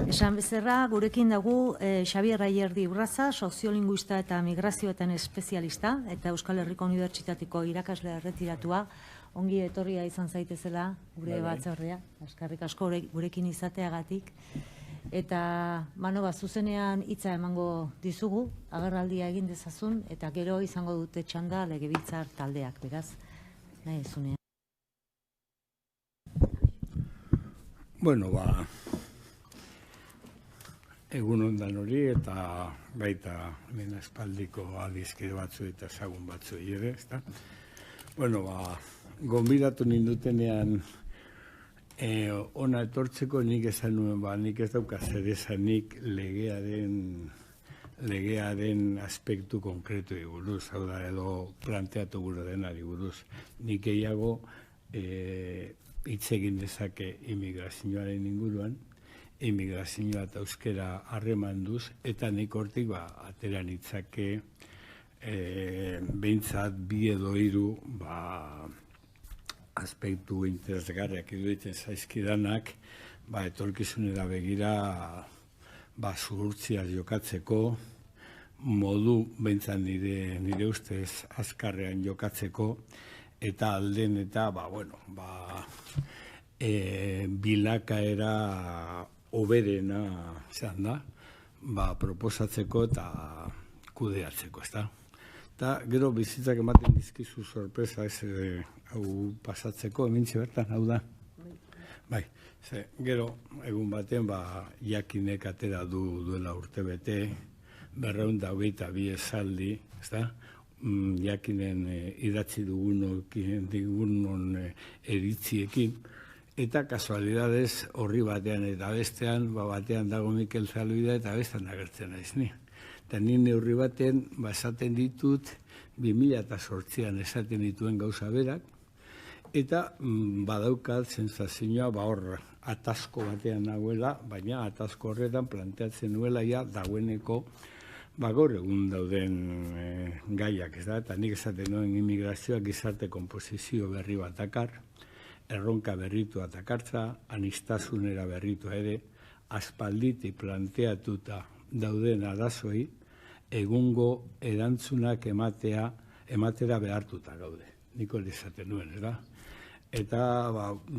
Esan bezala, gurekin dugu Xabier Ayerdi Urraza, soziolinguista eta migrazioetan espezialista, eta Euskal Herriko Unibertsitateko irakasle erretiratua. Ongi etorria izan zaitezela gure batzordea, eskerrik asko gurekin izateagatik. Eta, zuzenean hitza emango dizugu, agerraldia egin dezazun, eta gero izango dute txanda legebiltzar taldeak, beraz, nahi ezunean. Egun ondan hori eta baita lehen espaldiko aldizkide batzu eta ezagun batzu ere, ezta? Gonbidatu nindutenean ona etortzeko nik esan nuen, nik ez dauka zer esanik legearen aspektu konkretu buruz, hau da edo planteatu gure denari buruz. Nik gehiago hitz egin dezake immigrazioaren inguruan, immigrazioa eta euskera harremanduz, eta nik hortik atera nitzake behintzat bi edo hiru aspektu interesgarriak iruditzen zaizkidanak etorkizunera begira zuhurtziaz jokatzeko, modu behintzat nire ustez azkarrean jokatzeko, eta alden eta bilakaera hoberena izan da, proposatzeko eta kudeatzeko, ezta? Eta gero bizitzak ematen dizkizu sorpresa ez hau pasatzeko, emintxe bertan, hau da? Bai, gero egun baten jakinek atera duela urtebete, 222 esaldi, ezta? Jakinen idatzi dugunon eritziekin, eta kasualidadez horri batean eta bestean, batean dago Mikel Zalbide eta bestean agertzen naiz ni. Eta nire horri batean esaten ditut 2008an esaten dituen gauza berak, eta badaukat sensazioa hor atasko batean nagoela, baina atasko horretan planteatzen nuela dagoeneko gaur egun dauden gaiak, ez da, eta nik esaten nuen immigrazioa gizarte konposizio berri bat dakar, erronka berritu atakartza, aniztasunera berritu ere, aspalditik planteatuta dauden arazoei, egungo erantzunak ematera behartuta gaude. Nik hori esaten nuen, ez da? Eta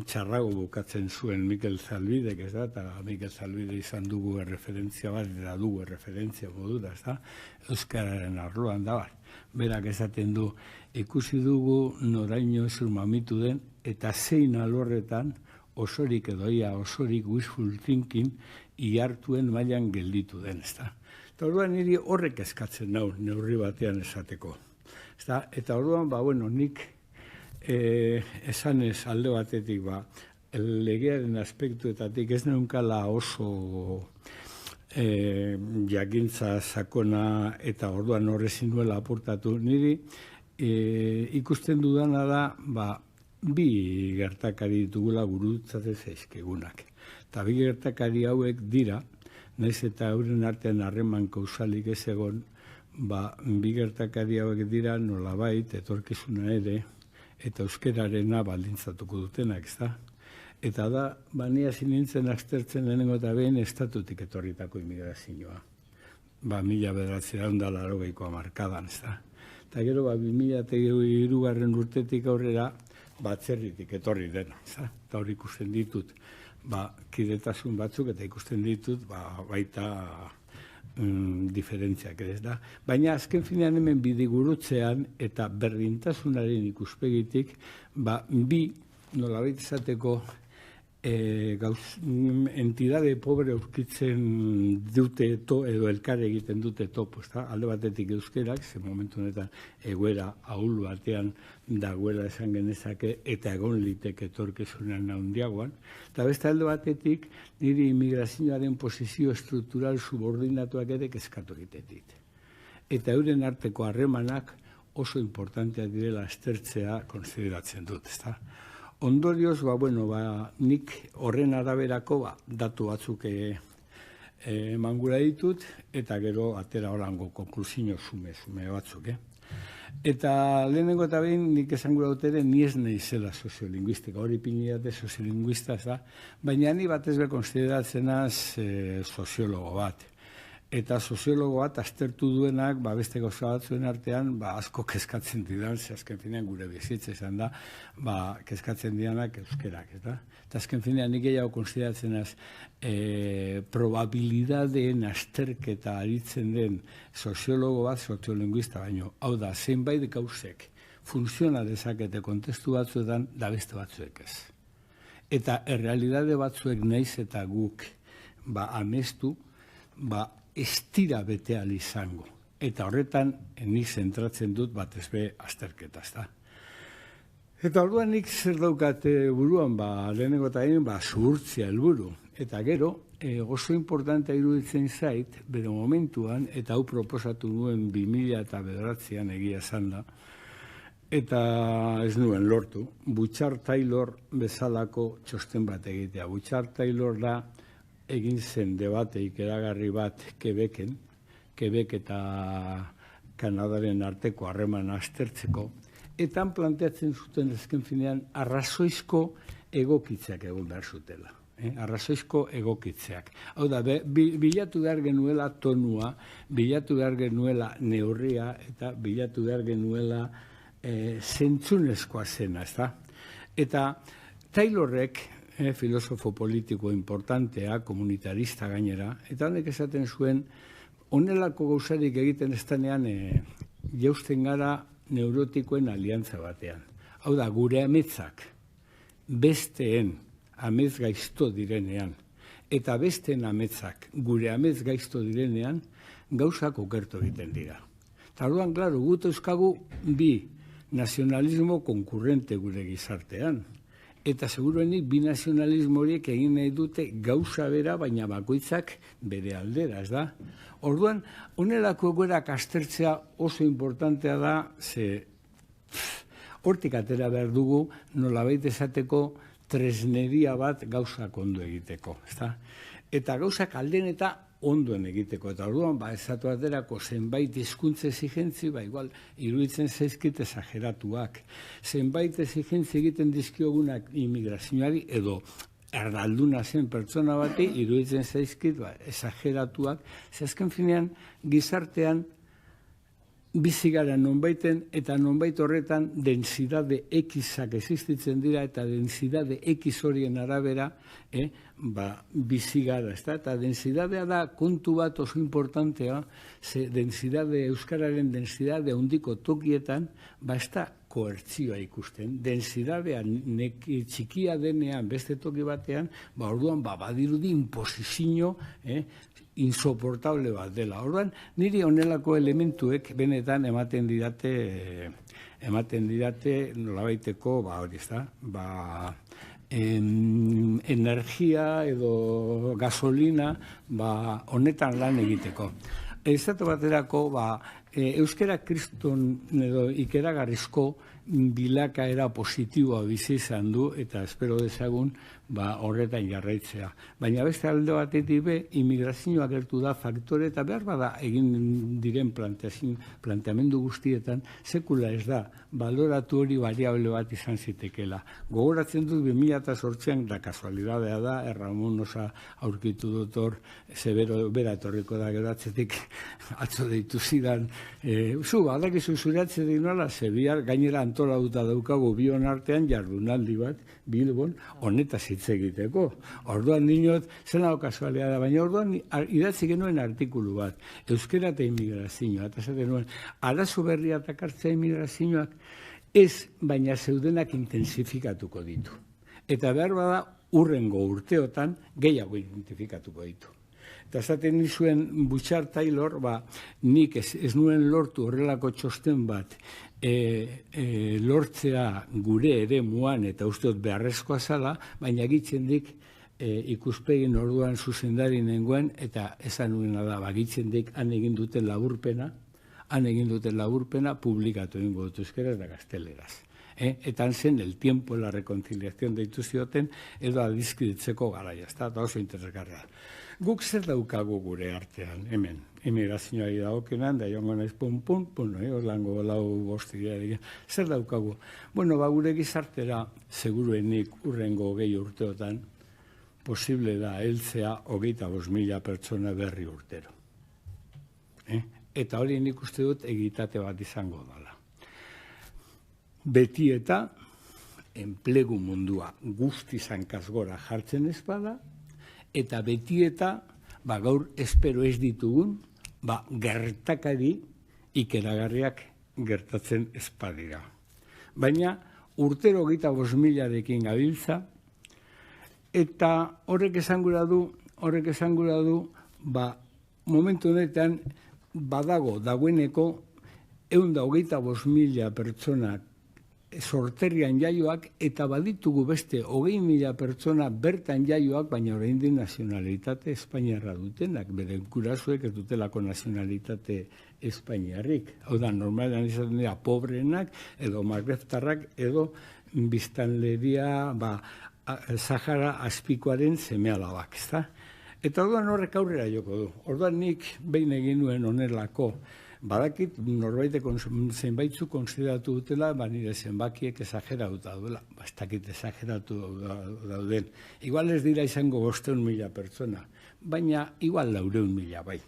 txarrago bukatzen zuen Mikel Zalbidek, ez da? Eta Mikel Zalbide izan dugu erreferentzia bat, eta dugu erreferentzia modura, ez da? Euskararen arloan da bat. Berak esaten du, ikusi dugu noraino ezur mamitu den, eta zein alorretan osorik edoia, osorik wishful thinking, ihartuen mailan gelditu den, ez da? Eta orduan niri horrek eskatzen nau, neurri batean esateko. Eta orduan, nik esanez alde batetik, legearen aspektuetatik ez neunkala oso jakintza sakona eta orduan horrezin duela aportatu. Niri ikusten dudana da, bi gertakari ditugula gurutzatez zaizkigunak. Eta bi gertakari hauek dira, naiz eta euren artean harreman kausalik ez egon, bi gertakari hauek dira nolabait etorkizuna ere, eta euskerarena baldintzatuko dutenak, ez da? Eta da, ni hasi nintzen aztertzen lehenengo eta behin estatutik etorritako immigrazioa. 1980ko hamarkadan, ez da? Eta gero, 2003 urtetik aurrera, batzerritik etorri dena, ez da? Eta hori ikusten ditut, kidetasun batzuk, eta ikusten ditut, baita diferentziak ez da. Baina azken finean hemen bidigurutzean eta berdintasunaren ikuspegitik, bi nolabait izateko entidade pobre aurkitzen dute edo elkar egiten dute topo, alde batetik euskerak, ze momentu honetan egoera ahul batean dagoela esan genezake eta egon liteke etorkizunean handiagoan, eta beste alde batetik niri immigrazioaren posizio estruktural subordinatuak ere kezkatu egiten dit. Eta euren arteko harremanak oso importanteak direla aztertzea konsideratzen dut, ezta? Ondorioz, nik horren araberako datu batzuk eman gura ditut, eta gero atera horango konklusio zume batzuk. Eta lehenengo eta behin nik esango dut ere ni ez naizela soziolinguistika, hori pinidate soziolinguista, baina ni batez be konsideratzen soziologo bat. Eta soziologo bat aztertu duenak, beste gauza batzuen artean, asko kezkatzen didan, ze azken finean gure bizitza izan da, kezkatzen didanak euskerak, eta azken finean nik gehiago konsideratzen probabilidadeen azterketa aritzen den soziologo bat, soziolinguista baino. Hau da, zenbait gauzek funtziona dezakete kontestu batzuetan, da beste batzuek ez. Eta errealidade batzuek naiz eta guk amestu, ez dira bete ahal izango. Eta horretan, nik zentratzen dut batez be azterketa, ezta. Eta orduan nik zer daukate buruan, lehenengo eta zuhurtzia helburu. Eta gero, oso importantea iruditzen zait, bere momentuan, eta hau proposatu nuen 2009an egia esan da, eta ez nuen lortu, Butchart Taylor bezalako txosten bat egitea. Butchart Taylor da, egin zen debate ikeragarri bat Quebec eta Kanadaren arteko harreman aztertzeko, eta planteatzen zuten ezken finean arrazoizko egokitzeak egon behar zutela. Arrazoizko egokitzeak. Hau da, bilatu behar genuela tonua, bilatu behar genuela neurria, eta bilatu behar genuela zentzunezkoa zena, ezta? Eta Taylorrek, filosofo politiko importantea, komunitarista gainera, eta honek esaten zuen, honelako gauzarik egiten ez denean jausten gara neurotikoen aliantza batean. Hau da, gure ametzak besteen amets gaizto direnean, eta besteen ametzak gure amets gaizto direnean, gauzak okertu egiten dira. Eta orduan, klaro, gut euskagu bi nazionalismo konkurrente gure gizartean. Eta seguruenik bi nazionalismo horiek egin nahi dute gauza bera, baina bakoitzak bere aldera, ez da? Orduan, honelako egoerak aztertzea oso importantea da, ze hortik atera behar dugu nolabait esateko tresneria bat gauzak ondo egiteko, ez da? Eta gauzak alden eta ondoen egiteko. Eta orduan, ezatu aterako zenbait hizkuntza exigentzi, igual, iruditzen zaizkit exageratuak. Zenbait exigentzi egiten dizkiogunak immigrazioari, edo erdalduna zen pertsona bati, iruditzen zaizkit, exageratuak. Azken finean, gizartean, bizigara nonbaiten, eta nonbait horretan densidade X-ak existitzen dira, eta densidade X horien arabera, bizigara, eta densidadea da kontu bat oso importantea, ze euskararen densidade handiko tokietan, ez da koertzioa ikusten. Densidadea txikia denean beste toki batean, orduan badirudi imposizio insoportable bat dela. Orduan, niri honelako elementuek benetan ematen didate nolabaiteko, hori ez da, energia edo gasolina honetan lan egiteko. Ezatu baterako, euskara kriston edo ikeragarrizko bilakaera positiboa bizi izan du, eta espero dezagun horretan jarraitzea. Baina beste alde batetik be, immigrazioa gertu da faktore, eta behar bada egin diren planteamendu guztietan, sekula ez da, baloratu hori variable bat izan zitekela. Gogoratzen dut 2008an, da kasualidadea da, Ramon Osa aurkitu dut hor, zebero bera etorriko da geratzetik atzo deitu zidan, badakizu zureatzen dinola, zebiar gainera antolatuta daukagu bion artean jardunaldi bat, Bilbon, honetaz hitz egiteko. Orduan dinot, zena kasualia da, baina orduan idatzi genuen artikulu bat, euskera eta immigrazioa, eta zaten nuen, arazo berria takartzea immigrazioak, ez, baina zeudenak intensifikatuko ditu. Eta behar bada, urrengo urteotan, gehiago identifikatuko ditu. Eta esaten nizuen Butchart Taylor, nik ez nuen lortu horrelako txosten bat lortzea gure ere muan eta usteot beharrezkoa zala, baina egitzen dik ikuspegin orduan zuzendari nengoen, eta esan nuena da, egitzen dik han egin duten laburpena publikatu egingo dut euskeraz da gazteleraz. Eta zen el tiempo, la reconciliación deitu zioten, edo adizkiditzeko garaia, eta oso interesgarria. Guk zer daukagu gure artean, hemen, emigrazioari dagokenan, da joango naiz pun, lango lau bostia, zer daukagu? Bueno, gure gizartera, seguruenik urrengo 20 urteotan, posible da heltzea 25.000 pertsona berri urtero. Eta hori nik uste dut egitate bat izango dela. Beti eta enplegu mundua guzti zankaz gora jartzen ez bada, eta beti eta gaur espero ez ditugun, gertakari ikeragarriak gertatzen ez badira. Baina urtero 25.000-rekin gabiltza, eta horrek esangura du, momentu honetan badago dagoeneko 125.000 pertsona sorterrian jaioak, eta baditugu beste 20.000 pertsona bertan jaioak, baina oraindik nazionalitate espainiarra dutenak, bere gurasoek ez dutelako nazionalitate espainiarrik. Hau da, normalean izaten dira pobreenak, edo magrebtarrak, edo biztanleria, Sahara azpikoaren seme-alabak, ezta? Eta orduan horrek aurrera joko du. Orduan nik behin egin nuen honelako, badakit norbaitek zenbaitzu konsideratu dutela, nire zenbakiek esageratuta duela. Ez dakit esageratu dauden. Igual ez dira izango 500.000 pertsona, baina igual 400.000 bai.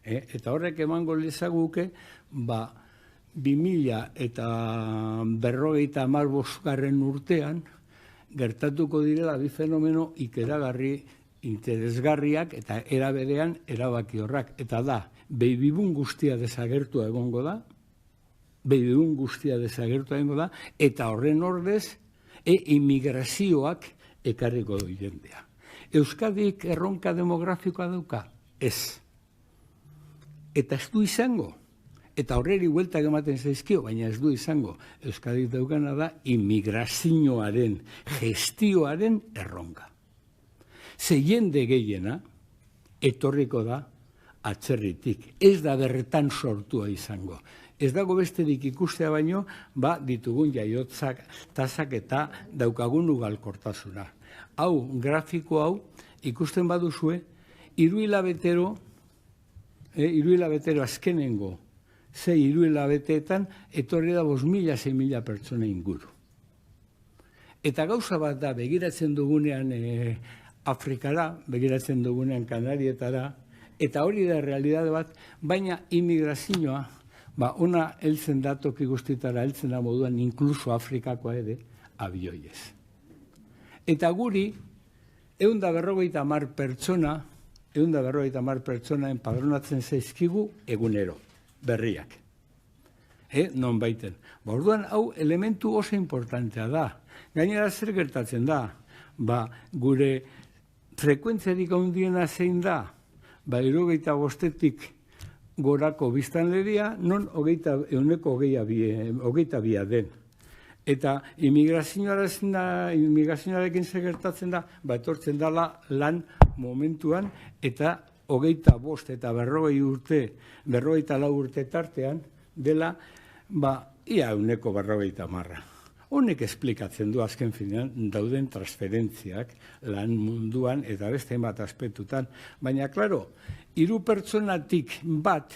Eta horrek emango lezaguke, 2055 urtean, gertatuko direla bi fenomeno ikeragarri, interesgarriak eta eraberean erabaki horrak. Eta da, beibibun guztia desagertua egongo da, eta horren ordez, immigrazioak ekarriko du jendea. Euskadik erronka demografikoa dauka? Ez. Eta ez du izango. Eta horreri bueltak ematen zaizkio, baina ez du izango. Euskadik daukana da immigrazioaren, gestioaren erronka. Ze jende gehiena etorriko da atzerritik. Ez da bertan sortua izango. Ez dago besterik ikustea baino, ditugun jaiotzak, tasak eta daukagun ugalkortasuna. Hau, grafiko hau, ikusten baduzue, 3 hilabetero azkenengo, 6 hilabeteetan, etorri da 5.000-6.000 pertsona inguru. Eta gauza bat da, begiratzen dugunean Afrikara, begiratzen dugunean Kanarietara, eta hori da realidade bat, baina immigrazioa, ona heltzen da toki guztitara, heltzen da moduan inkluso Afrikakoa ere, abioiez. Eta guri, 150 pertsona enpadronatzen zaizkigu egunero, berriak. Non baiten. Orduan, hau elementu oso importantea da. Gainera zer gertatzen da? Gure frekuentziarik handiena zein da? 75-etik gorako biztanleria, non 22 den. Eta immigrazioarekin zer gertatzen da, etortzen dela lan momentuan, eta 25 eta 44 urte tartean dela, ia 50%. Honek esplikatzen du azken finean dauden transferentziak lan munduan eta beste bat aspektutan. Baina, klaro, 3 pertsonatik bat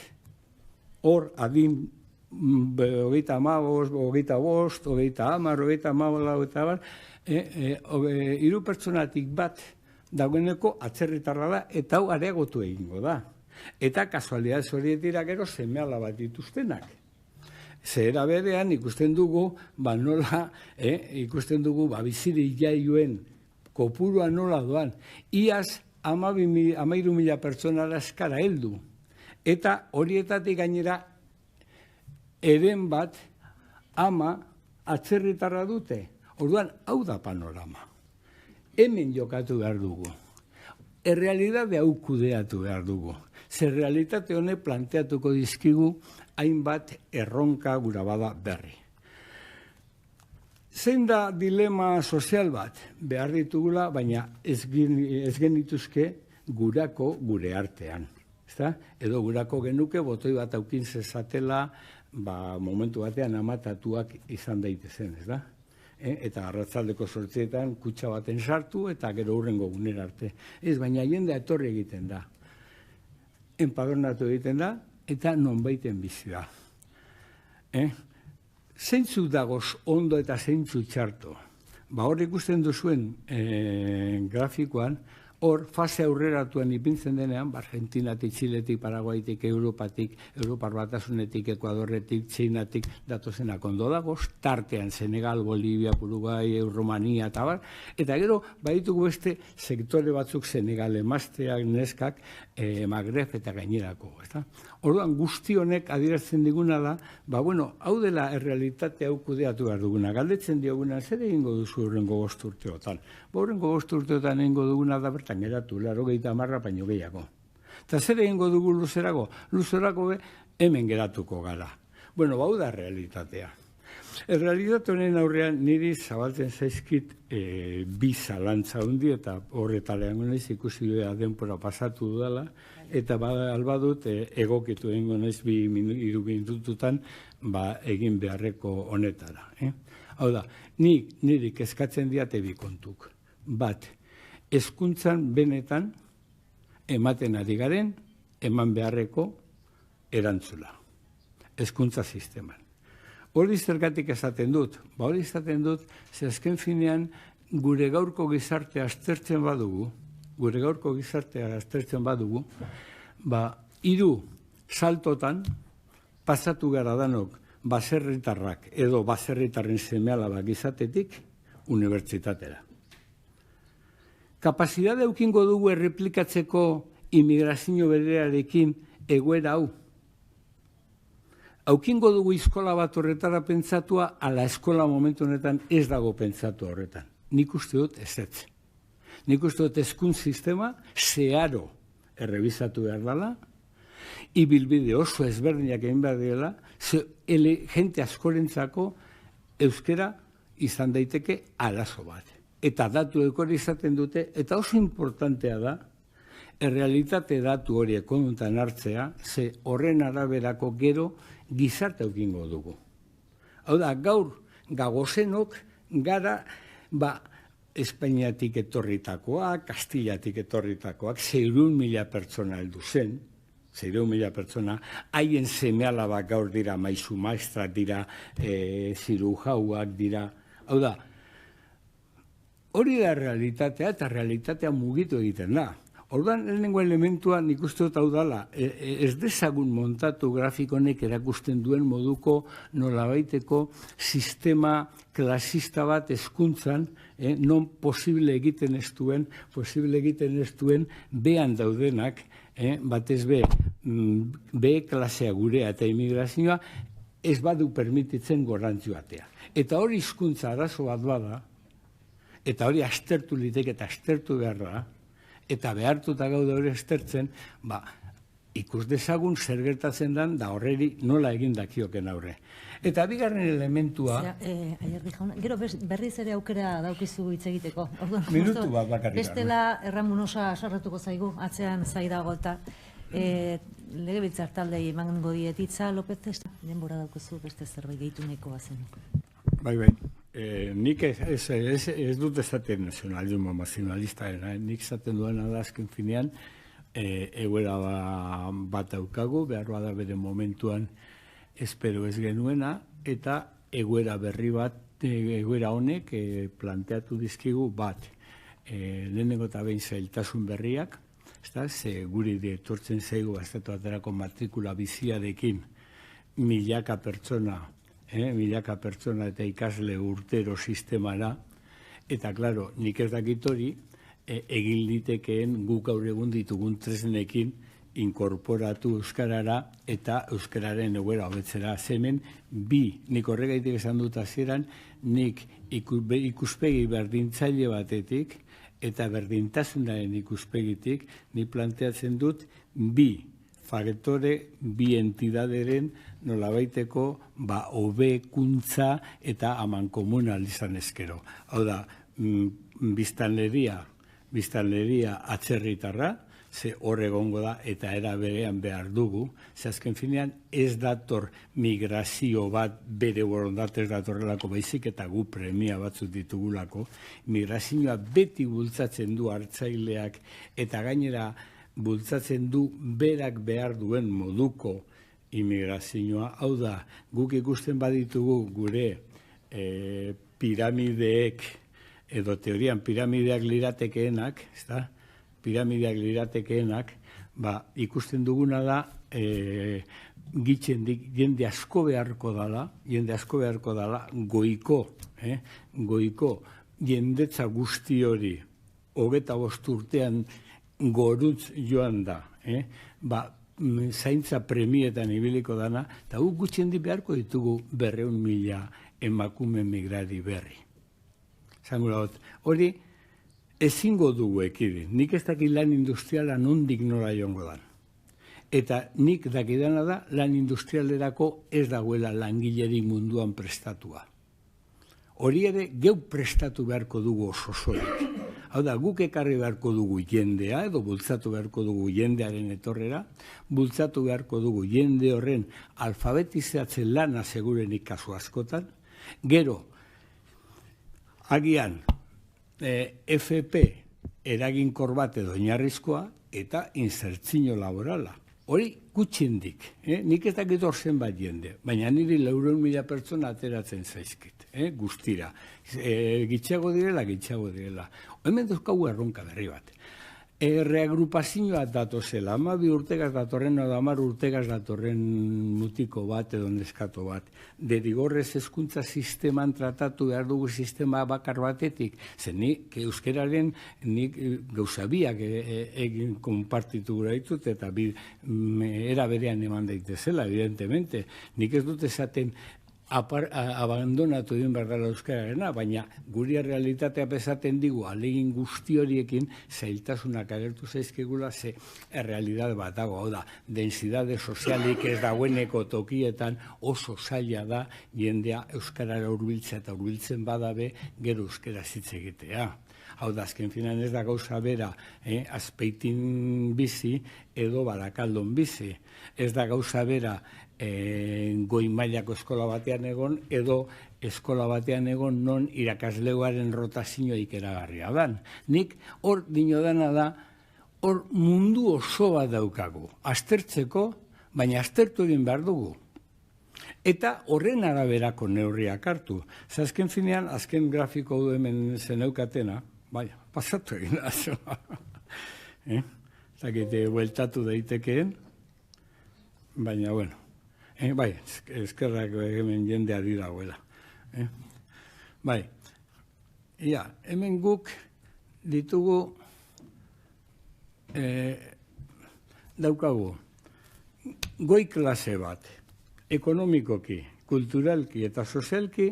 hor adin 35, 25, 30, 3 pertsonatik bat dagoeneko atzerritarra da eta hau areagotu egingo da. Eta kasualidades horiek dira gero seme-alaba dituztenak. Zera berean ikusten dugu, bizirik jaioen kopurua nola doan, iaz 13.000 pertsonara eskara heldu. Eta horietatik gainera, eren bat, ama atzerritarra dute. Orduan, hau da panorama. Hemen jokatu behar dugu. Errealidade hau kudeatu behar dugu. Zer realitate honek planteatuko dizkigu hainbat erronka gura bada berri. Zein da dilema sozial bat? Behar ditugula, baina ez genituzke gure artean. Edo gurako genuke botoi bat aukin zezatela momentu batean amatatuak izan daitezen, ez da? Eta arratzaldeko 8etan kutxa baten sartu eta gero hurrengo gunera arte. Ez, baina jendea etorri egiten da. Enpadronatu egiten da eta nonbaiten bizi da. Zeintzu dagoz ondo eta zeintzu txarto? Hor ikusten duzuen grafikoan, hor fase aurreratuan ipintzen denean, Argentinatik, Txiletik, Paraguaitik, Europatik, Europar Batasunetik, Ekuadorretik, Txinatik, datozenak ondo dagoz, tartean Senegal, Bolivia, Uruguai, Romania eta bar, eta gero baditugu beste sektore batzuk Senegal, emazteak, neskak, Magreb eta gainerako. Orduan guzti honek adierazten diguna da, hau dela errealitate hau kudeatu behar duguna. Galdetzen dioguna, zer egingo duzu hurrengo 5 urteotan? Hurrengo 5 urteotan egingo duguna da bertan geratu, 80 baino gehiago. Eta zer egingo dugu luzerago? Luzerako hemen geratuko gara. Hau da realitatea. Errealitate honen aurrean niri zabaltzen zaizkit bi zalantza hundi eta horretalean gonez ikusi duea denpora pasatu dudala eta albadut egokitu egingo naiz 2 minututan egin beharreko honetara. Hau da, niri kezkatzen diate bi kontuk. Bat, hezkuntzan benetan ematen ari garen eman beharreko erantzula. Hezkuntza sisteman. Hori zergatik esaten dut? Hori esaten dut, ze azken finean gure gaurko gizartea aztertzen badugu, 3 saltotan pasatu gara danok baserritarrak edo baserritarren seme-alabak izatetik unibertsitatera. Kapazitatea eukingo dugu erreplikatzeko immigrazio berearekin egoera hau. Aukingo dugu eskola bat horretara pentsatua, ala eskola momentu honetan ez dago pentsatu horretan. Nik uste dut ezetz. Nik uste dut hezkuntza sistema zeharo errebisatu behar dela, ibilbide oso ezberdinak egin behar dela, jente askorentzako euskera izan daiteke arazo bat. Eta datu hori izaten dute, eta oso importantea da, errealitate datu horiek kontutan hartzea, ze horren araberako gero gizarte eukingo dugu. Hau da, gaur gagozenok gara Espainiatik etorritakoak, Kastillatik etorritakoak, 600.000 pertsona heldu zen, 600.000 pertsona, haien seme-alabak gaur dira maisu maestrak dira, zirujauak dira. Hau da, hori da realitatea eta realitatea mugitu egiten da. Orduan, lehenengo elementua nik uste dut hau dala, ez dezagun montatu grafikonek erakusten duen moduko nolabaiteko sistema klasista bat hezkuntzan, non posible egiten ez duen behan daudenak, batez B klasea gurea eta immigrazioa, ez badu permititzen gorantzoatea. Eta hori hizkuntza arazo bat bada, eta hori aztertu liteke eta aztertu behar da, eta behartuta gaude hori aztertzen, ikus dezagun zer gertatzen den da horreri nola egin dakioken aurre. Eta bigarren elementua... Ayerdi jauna, gero berriz ere aukera daukizu hitz egiteko. Minutu bat bakarrik. Bestela erramunosa sarratuko zaigu, atzean zaidago eta legebiltzar taldei emango diet hitza, López, denbora daukazu beste zerbait gehitu nahiko bazen. Bai. Nik ez dut esaten nazionalismo nazionalista, nik esaten duena da azken finean egoera bat daukagu, behar bada bere momentuan espero ez genuena, eta egoera berri bat, egoera honek planteatu dizkigu bat. Lehenengo eta behin zailtasun berriak, guri etortzen zaigu estatu baterako matrikula biziarekin milaka pertsona eta ikasle urtero sistemara, eta, klaro, nik ez dakit hori, egin litekeen guk gaur egun ditugun tresnekin inkorporatu euskarara eta euskararen egoera hobetzera. Hemen nik horregaitik esan dut hasieran, nik ikuspegi berdintzaile batetik eta berdintasunaren ikuspegitik, nik planteatzen dut bi entidaderen nolabaiteko hobekuntza eta amankomunal izan ezkero. Hau da, biztanleria atzerritarra, ze hor egongo da eta era berean behar dugu, ze azken finean ez dator migrazio bat bere borondatez datorrelako baizik eta gu premia batzuk ditugulako, migrazioa beti bultzatzen du hartzaileak eta gainera bultzatzen du berak behar duen moduko immigrazioa. Hau da, guk ikusten baditugu gure piramideek, edo teorian piramideak liratekeenak, piramideak liratekeenak, ikusten duguna da, jende asko beharko dala, goiko jendetza guzti hori, 25 urtean gorutz joan da, zaintza premietan ibiliko dana, eta gutxendi beharko ditugu 200.000 emakume migrari berri. Hori, ezingo dugu ekidin. Nik ez dakit lan industriala nondik nora joango dan. Eta nik dakidana da lan industrialerako ez dagoela langilerik munduan prestatua. Hori ere, geu prestatu beharko dugu ososorik. Hau da, guk ekarri beharko dugu jendea, edo bultzatu beharko dugu jendearen etorrera, bultzatu beharko dugu jende horren alfabetizatzen lana segurenik kasu askotan, gero, agian, FP eraginkor bat edo oinarrizkoa eta insertzio laborala. Hori gutxindik, nik ez dakit hor zenbat jende, baina niri 400.000 pertsona ateratzen zaizkit, guztira. Gitxago direla. Hemen duzkagu erronka berri bat. Reagrupazioa datozela, 12 urtegaz datorren, edo 10 urtegaz datorren mutiko bat edo neskato bat. Derigorrez hezkuntza sisteman tratatu behar dugu sistema bakar batetik. Zer nik euskeraren nik gauzabiak egin konpartitu gura ditut eta era berean eman daitezela, evidentemente. Nik ez dut esaten abandonatu egin behar dela euskararena, baina guri realitatea bezaten digu alegin guzti horiekin zailtasunak agertu zaizkigula ze errealitate bat dago, hau da, densidade sozialik ez dagoeneko tokietan oso zaila da jendea euskarara hurbiltzea eta hurbiltzen badabe gero euskara hitz egitea. Hau da, azken finan ez da gauza bera, Azpeitin bizi edo Barakaldon bizi. Ez da gauza bera goi mailako eskola batean egon, edo eskola batean egon non irakaslegoaren rotazioa ikeragarria dan. Nik hor dino dana da, hor mundu oso bat daukagu. Aztertzeko, baina aztertu egin behar dugu. Eta horren araberako neurriak hartu. Azken finean, azken grafiko du hemen zeneukatena, baina, pasatu egin da. Zakite, bueltatu daitekeen, baina, bueno. Bai, eskerrak hemen jendea diragoela. Bai, hemen guk ditugu daukagu goi klase bat, ekonomikoki, kulturalki eta sozialki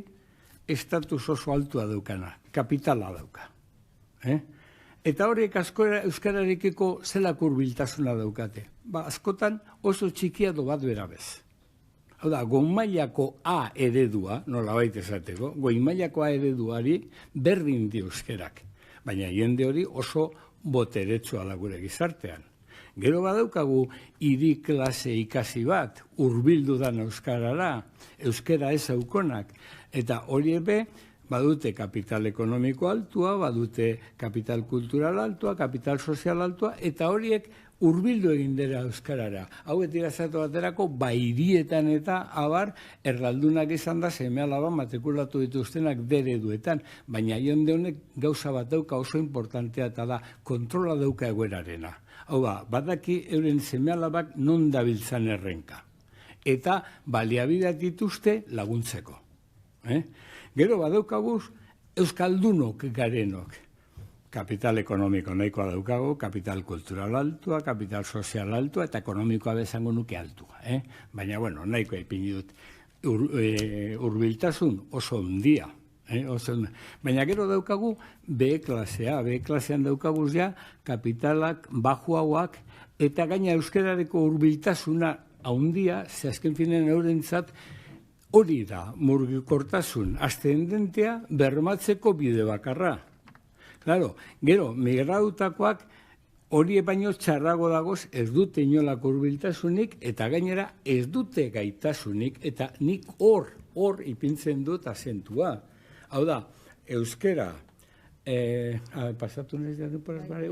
estatus oso altua daukana, kapitala dauka. Eta horiek asko euskararekiko zelak hurbiltasuna daukate. Askotan oso txikia do bat berabez. Hau da, goimailako A eredua, nolabait esateko, goimailako A ereduari berdin di euskerak. Baina jende hori oso boteretsua da gure gizartean. Gero badaukagu hiri klase ikasi bat, hurbildu dan euskarara, euskara ez aukonak, eta hori ebe, badute kapital ekonomiko altua, badute kapital kultural altua, kapital sozial altua, eta horiek hurbildu egin dira euskarara. Hau etirazatu baterako, bairietan eta abar, erraldunak izan da, seme alaba matrikulatu dituztenak dereduetan, baina jende honek gauza bat dauka oso importantea eta da, kontrola dauka egoerarena. Hau da, badaki euren seme alabak non dabiltzan errenka. Eta baliabideak dituzte laguntzeko. Gero badaukaguz, euskaldunok garenok. Kapital ekonomiko nahikoa daukagu, kapital kultural altua, kapital sozial altua, eta ekonomikoa bezango nuke altua. Baina, bueno, nahikoa ipini dut. Hurbiltasun oso ondia. Baina gero daukagu B klasea. B klasean daukaguz ja, kapitalak bajuauak, eta gaina euskarareko hurbiltasuna haundia, ze azken finen eurentzat, hori da, mugikortasun ascendentea bermatzeko bide bakarra. Claro, gero, migratutakoak hori baino txarrago dagoz ez dute inolako hurbiltasunik eta gainera ez dute gaitasunik eta nik hor ipintzen dut azentua. Hau da, euskera, pasatu nahiz da,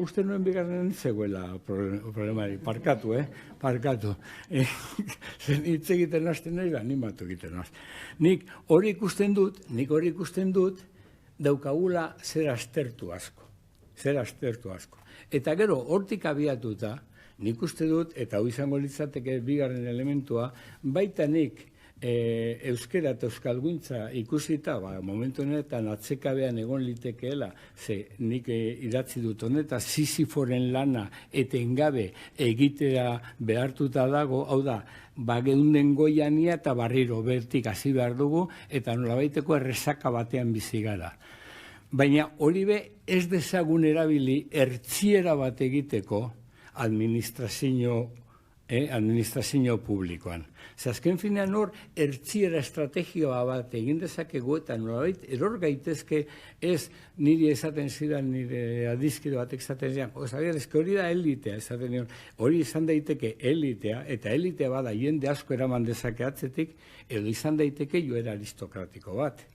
uste nuen bigarren zegoela problemari, parkatu. Zen hitz egiten hasten nahi, animatu egiten naz. Nik hori ikusten dut, daukagula zer aztertu asko. Eta gero, hortik abiatuta, nik uste dut, eta hau izango litzateke bigarren elementua, baita nik euskera eta euskalguntza ikusita, momentu honetan atzekabean egon litekeela, ze nik idatzi dut honeta, Sisiforen lana etengabe egitea behartuta dago, hau da, geunden goiania eta barriro bertik hasi behar dugu, eta nolabaiteko errezaka batean bizi gara. Baina hori be ez dezagun erabili ertziera bat egiteko administrazio publikoan. Azken finean hor, ertziera estrategioa bat egin dezakegu eta nolabait eror gaitezke ez niri esaten zidan, nire adizkide batek esaten zidan, hori da elitea, esaten nion, hori izan daiteke elitea, eta elitea bada jende asko eraman dezake atzetik, edo izan daiteke joera aristokratiko bat.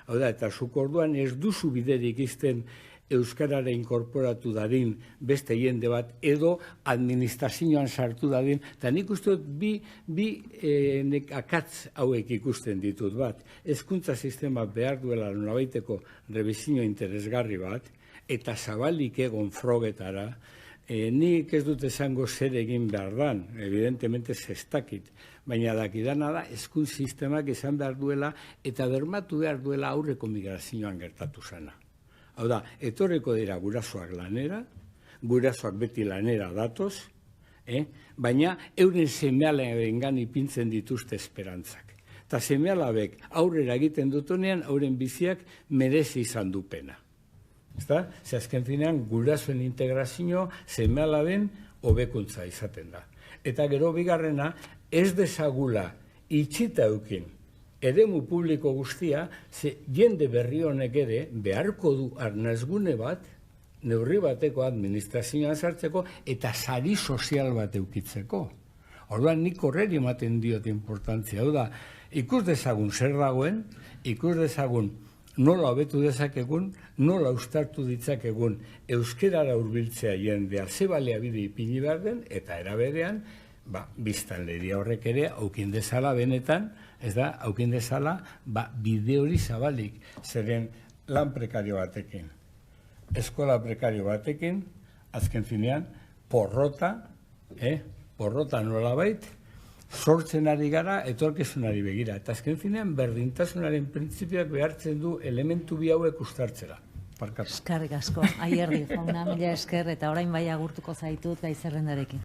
Hau da, eta zuk orduan ez duzu biderik izten euskarara inkorporatu dadin beste jende bat, edo administrazioan sartu dadin, eta nik uste dut bi akatz hauek ikusten ditut bat. Hezkuntza sistema behar duela nolabaiteko rebizio interesgarri bat, eta zabalik egon frogetara, nik ez dut esango zer egin behar dan, evidentemente zestakit, baina dakidana da, hezkuntza sistemak izan behar duela, eta bermatu behar duela aurreko migrazioan gertatu zana. Hau da, etorreko dira gurasoak lanera, gurasoak beti lanera datoz, baina euren seme-alabengan ipintzen dituzte esperantzak. Eta seme-alabek aurrera egiten dutonean, auren biziak merezi izan du pena. Ze azken finean, gurasoen integrazio seme-alaben hobekuntza izaten da. Eta gero bigarrena, ez dezagula itxita eukin, eremu publiko guztia, ze jende berri honek ere beharko du arnazgune bat, neurri bateko administrazioan sartzeko, eta sari sozial bat eukitzeko. Orduan nik horreri ematen diot importantzia. Hau da, ikus dezagun zer dagoen, ikus dezagun nola hobetu dezakegun, nola ustartu ditzakegun euskerara hurbiltzea jendea ze baliabide ipini behar den, eta eraberean, biztanleria horrek ere aukin dezala benetan, ez da, aukin dezala bide hori zabalik, zeren lan prekario batekin, eskola prekario batekin, azken finean, porrota nolabait, sortzen ari gara, etorkizunari begira. Eta azken finean, berdintasunaren printzipioak behartzen du elementu bi hauek ustartzera. Eskerrik asko, Ayerdi jauna, mila esker, eta orain bai agurtuko zaitut gai zerrendarekin.